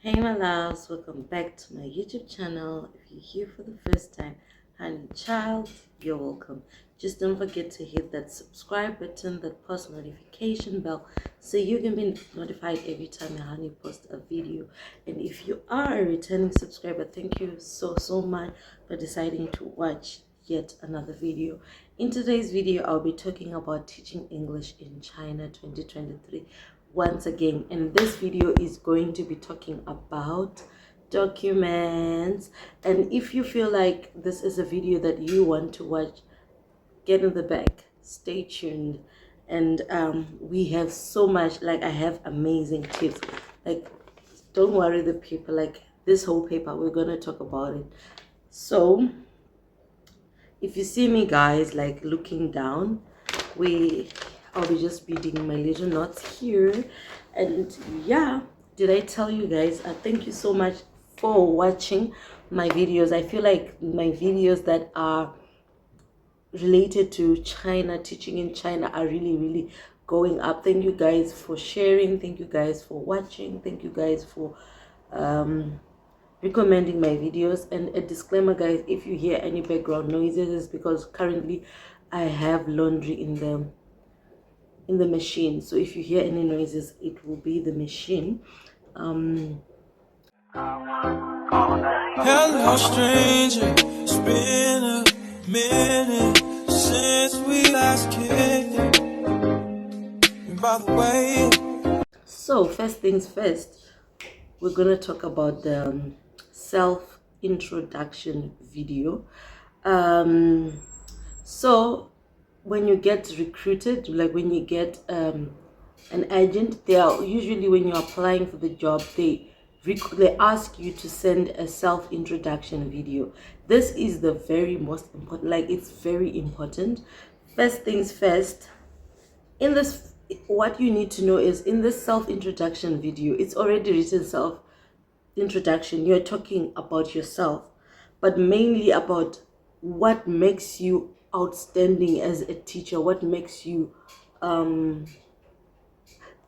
Hey my loves, welcome back to my YouTube channel. If you're here for the first time, honey child, you're welcome. Just don't forget to hit that subscribe button, that post notification bell, so you can be notified every time my honey posts a video. And if you are a returning subscriber, thank you so much for deciding to watch yet another video. In today's video, I'll be talking about teaching English in China 2023 once again, and this video is going to be talking about documents. And if you feel like this is a video that you want to watch, get in the back, stay tuned. And we have so much, like I have amazing tips, like don't worry the paper, like this whole paper we're gonna talk about it. So if you see me guys like looking down, I'll be just reading my little notes here. And yeah, did I tell you guys, thank you so much for watching my videos. I feel like my videos that are related to China, teaching in China, are really going up. Thank you guys for sharing, thank you guys for watching, thank you guys for recommending my videos. And a disclaimer guys, if you hear any background noises, it's because currently I have laundry in the machine. So if you hear any noises, it will be the machine. Hello stranger, it's been a minute since we last kicked it. By the way, so first things first, we're gonna talk about the self introduction video. So when you get recruited, like when you get an agent, they are usually, when you're applying for the job, they ask you to send a self introduction video. This is the very most important, like it's very important. First things first, in this, what you need to know is, in this self introduction video, it's already written self introduction. You're talking about yourself, but mainly about what makes you outstanding as a teacher, what makes you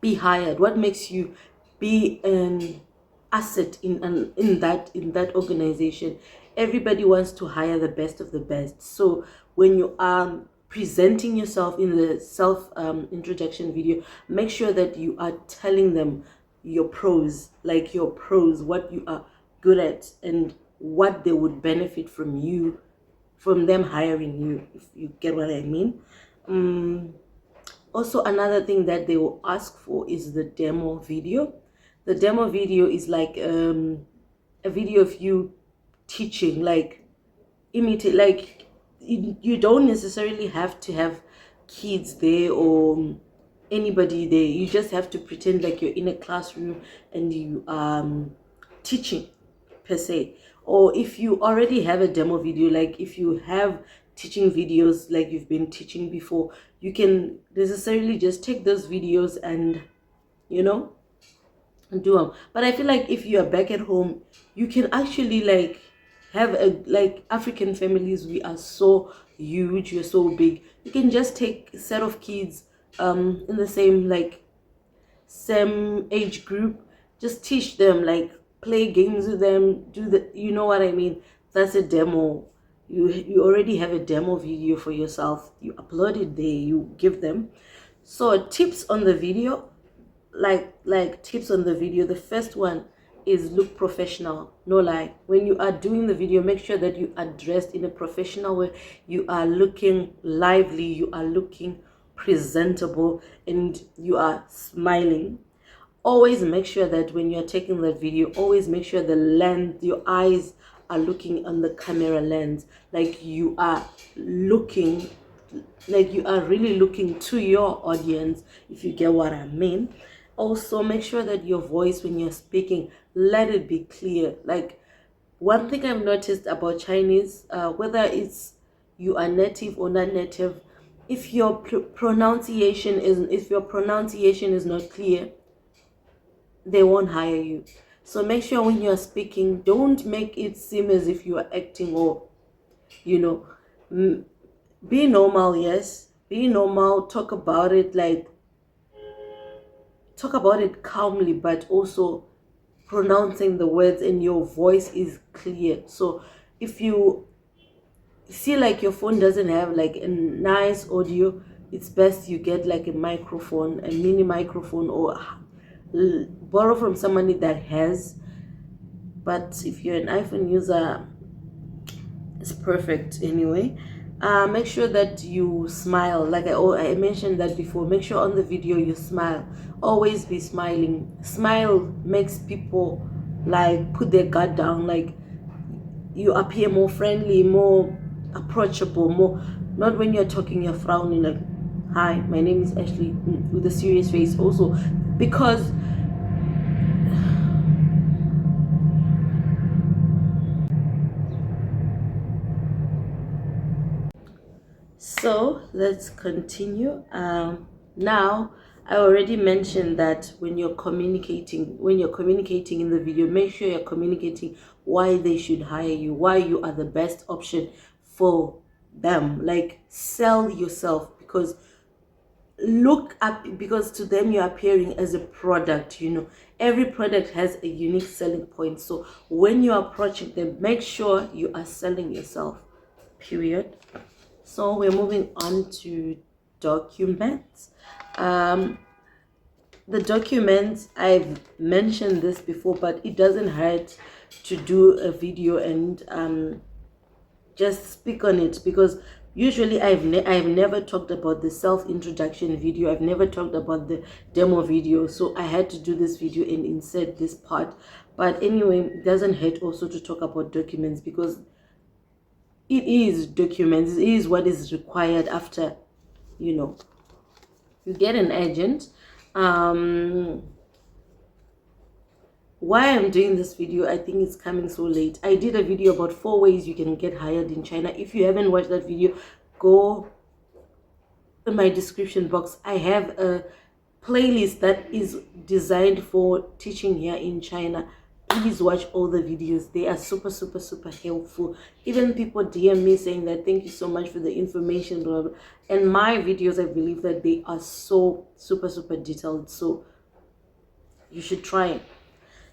be hired, what makes you be an asset in that organization. Everybody wants to hire the best of the best. So when you are presenting yourself in the self introduction video, make sure that you are telling them your pros, like your pros, what you are good at, and what they would benefit from you, from them hiring you, if you get what I mean. Also, another thing that they will ask for is the demo video. The demo video is like a video of you teaching, like imitate, like you don't necessarily have to have kids there or anybody there. You just have to pretend like you're in a classroom and you teaching per se. Or if you already have a demo video, like if you have teaching videos like you've been teaching before, you can necessarily just take those videos and do them. But I feel like if you are back at home, you can actually like have a, like African families, we are so huge, we're so big. You can just take a set of kids in the same age group, just teach them, like play games with them, do the, you know what I mean. That's a demo. You already have a demo video for yourself, you upload it there, you give them. So tips on the video, like tips on the video, the first one is look professional. No lie, when you are doing the video, make sure that you are dressed in a professional way, you are looking lively, you are looking presentable, and you are smiling. Always make sure that when you're taking that video, always make sure the lens, your eyes are looking on the camera lens, like you are looking, like you are really looking to your audience, if you get what I mean. Also make sure that your voice, when you're speaking, let it be clear. Like one thing I've noticed about Chinese, whether it's you are native or not native, if your pronunciation is not clear, they won't hire you. So make sure when you're speaking, don't make it seem as if you are acting, or be normal. Yes, be normal, talk about it calmly, but also pronouncing the words and your voice is clear. So if you see like your phone doesn't have like a nice audio, it's best you get like a microphone, a mini microphone, or borrow from somebody that has. But if you're an iPhone user, it's perfect anyway. Make sure that you smile, like I mentioned that before. Make sure on the video you smile. Always be smiling. Smile makes people like put their guard down, like you appear more friendly, more approachable, more, not when you're talking you're frowning like, hi, my name is Ashley, with a serious face also, because so let's continue. Now I already mentioned that when you're communicating in the video, make sure you're communicating why they should hire you, why you are the best option for them. Like, sell yourself, because look up, because to them you're appearing as a product. Every product has a unique selling point. So when you're approaching them, make sure you are selling yourself, period. So we're moving on to documents. The documents, I've mentioned this before, but it doesn't hurt to do a video and just speak on it, because usually I've never talked about the self-introduction video. I've never talked about the demo video, so I had to do this video and insert this part. But anyway, it doesn't hurt also to talk about documents, because it is documents. It is what is required after you get an agent. Why I'm doing this video, I think it's coming so late. I did a video about 4 ways you can get hired in China. If you haven't watched that video, go in my description box. I have a playlist that is designed for teaching here in China. Please watch all the videos. They are super helpful. Even people DM me saying that thank you so much for the information, blah, blah. And my videos, I believe that they are so super detailed, so you should try it.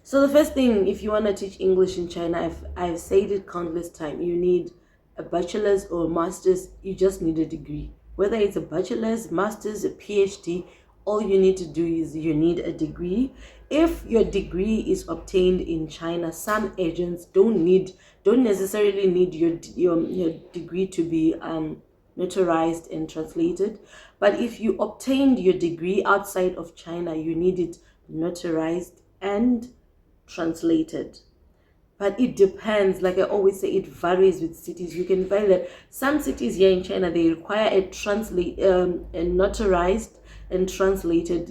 So the first thing, if you want to teach English in China, I've said it countless times, you need a bachelor's or a master's. You just need a degree. Whether it's a bachelor's, master's, a PhD, all you need to do is you need a degree. If your degree is obtained in China, some agents don't necessarily need your degree to be notarized and translated. But if you obtained your degree outside of China, you need it notarized and translated. But it depends. Like I always say, it varies with cities. You can find that some cities here in China, they require a notarized and translated.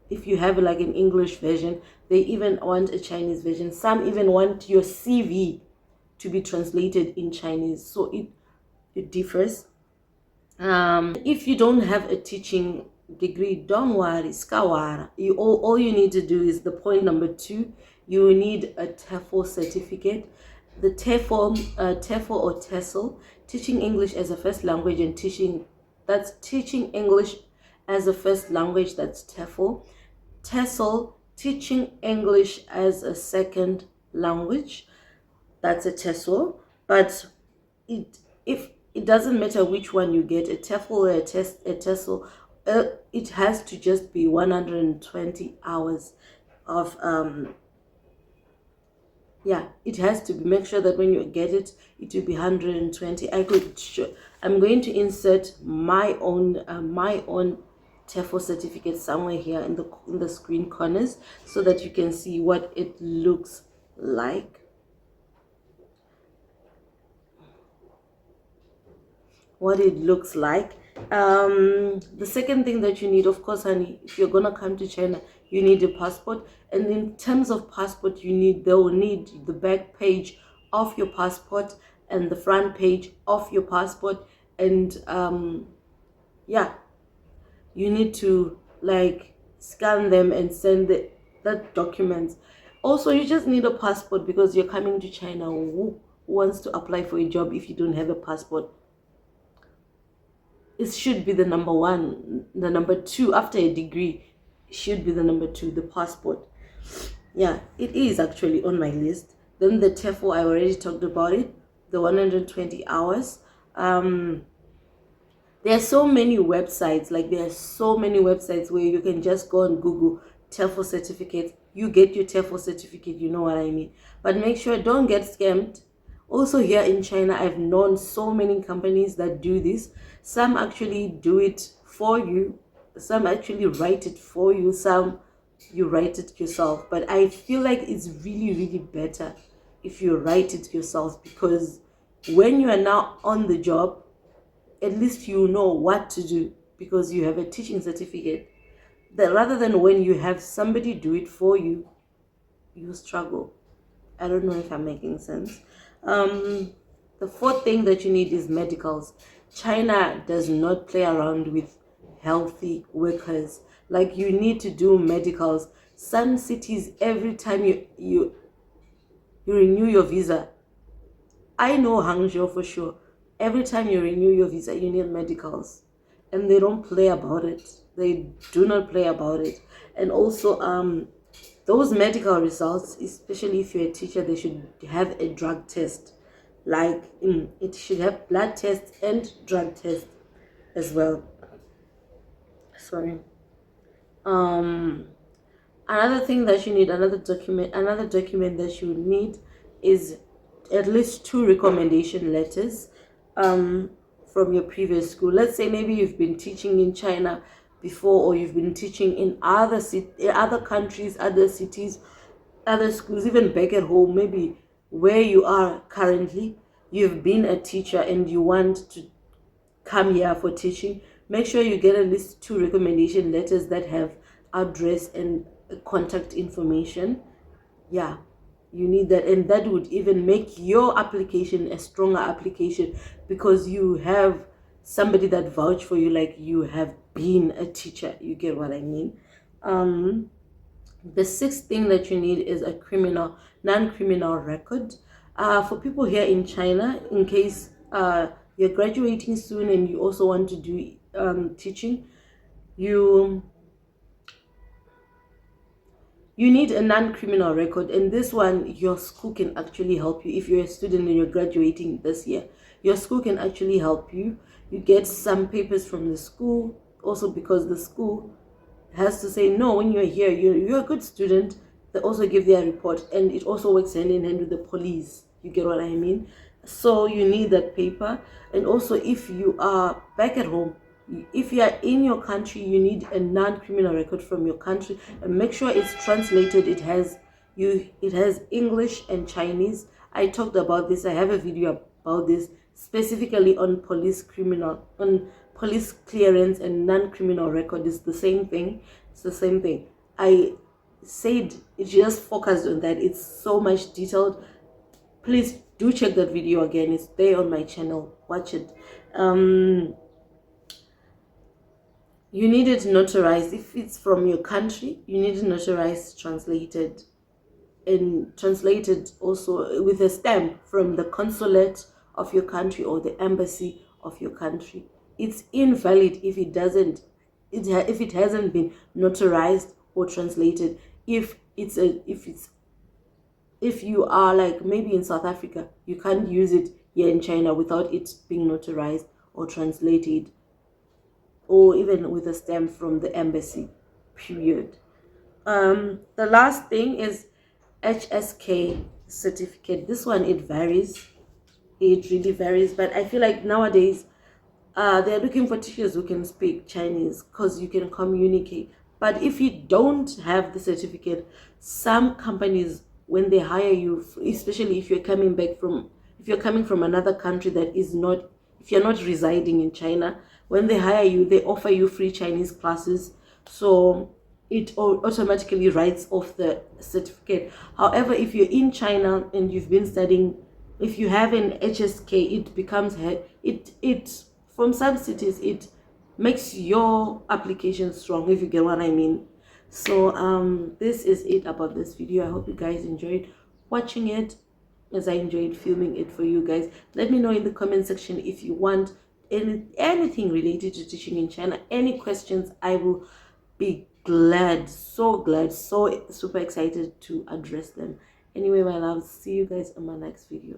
If you have like an English version, they even want a Chinese version. Some even want your CV to be translated in Chinese. So it differs. If you don't have a teaching degree, don't worry, skawara. All you need to do is the point number 2. You need a TEFL certificate. The TEFL or TESOL, teaching English as a first language, and teaching English as a first language, that's TEFL. TESOL, teaching English as a second language, that's a TESOL. But it doesn't matter which one you get, a TEFL or a TESOL, it has to just be 120 hours of it has to be. Make sure that when you get it, it will be 120. I'm going to insert my own TEFL certificate somewhere here in the screen corners, so that you can see what it looks like. The second thing that you need, of course, honey, if you're gonna come to China, you need a passport. And in terms of passport, they will need the back page of your passport and the front page of your passport. And you need to like scan them and send that documents. Also, you just need a passport, because you're coming to China. Who wants to apply for a job if you don't have a passport? It should be the number 1. The number 2 after a degree should be the number 2, the passport. Yeah, it is actually on my list. Then the TEFL, I already talked about it, the 120 hours. Um, there are so many websites, like there are so many websites where you can just go and Google TEFL certificate. You get your TEFL certificate, you know what I mean. But make sure don't get scammed. Also here in China, I've known so many companies that do this. Some actually do it for you. Some actually write it for you. Some you write it yourself. But I feel like it's really, really better if you write it yourself, because when you are now on the job, at least you know what to do because you have a teaching certificate. That rather than when you have somebody do it for you, you struggle. I don't know if I'm making sense. The fourth thing that you need is medicals. China does not play around with healthy workers. Like, you need to do medicals. Some cities, every time you renew your visa, I know Hangzhou for sure. Every time you renew your visa, you need medicals, and they don't play about it. They do not play about it. And also, those medical results, especially if you're a teacher, they should have a drug test. Like, it should have blood tests and drug tests as well. Sorry. Um, Another thing that you need, another document that you need is at least 2 recommendation letters from your previous school. Let's say maybe you've been teaching in China before, or you've been teaching in other countries, other cities, other schools, even back at home, maybe where you are currently. You've been a teacher and you want to come here for teaching. Make sure you get at least 2 recommendation letters that have address and contact information. Yeah, you need that, and that would even make your application a stronger application, because you have somebody that vouch for you, like you have been a teacher. You get what I mean? The sixth thing that you need is a non-criminal record. For people here in China, in case you're graduating soon and you also want to do teaching, you need a non-criminal record, and this one your school can actually help you. If you're a student and you're graduating this year, your school can actually help you. You get some papers from the school, also because the school has to say no, when you're here, you're a good student. They also give their report, and it also works hand in hand with the police. You get what I mean? So you need that paper. And also, if you are back at home, if you are in your country, you need a non-criminal record from your country, and make sure it's translated. It has English and Chinese. I talked about this. I have a video about this specifically on police clearance and non-criminal record. Is the same thing. It's the same thing. I said it just focused on that. It's so much detailed. Please do check that video again. It's there on my channel. Watch it. You need it notarized. If it's from your country, you need it notarized, translated, and translated also with a stamp from the consulate of your country or the embassy of your country. It's invalid if it doesn't if it hasn't been notarized or translated. If you are like maybe in South Africa, you can't use it here in China without it being notarized or translated, or even with a stamp from the embassy, period. The last thing is HSK certificate. This one, it varies. It really varies, but I feel like nowadays they're looking for teachers who can speak Chinese, because you can communicate. But if you don't have the certificate, some companies, when they hire you, especially if you're coming from another country that is not, if you're not residing in China, when they hire you, they offer you free Chinese classes. So it automatically writes off the certificate. However, if you're in China and you've been studying, if you have an HSK, it becomes it from some cities, it makes your application strong, if you get what I mean. So this is it about this video. I hope you guys enjoyed watching it as I enjoyed filming it for you guys. Let me know in the comment section if you want anything related to teaching in China, any questions. I will be glad, so glad, so super excited to address them. Anyway, my loves, see you guys in my next video.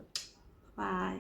Bye.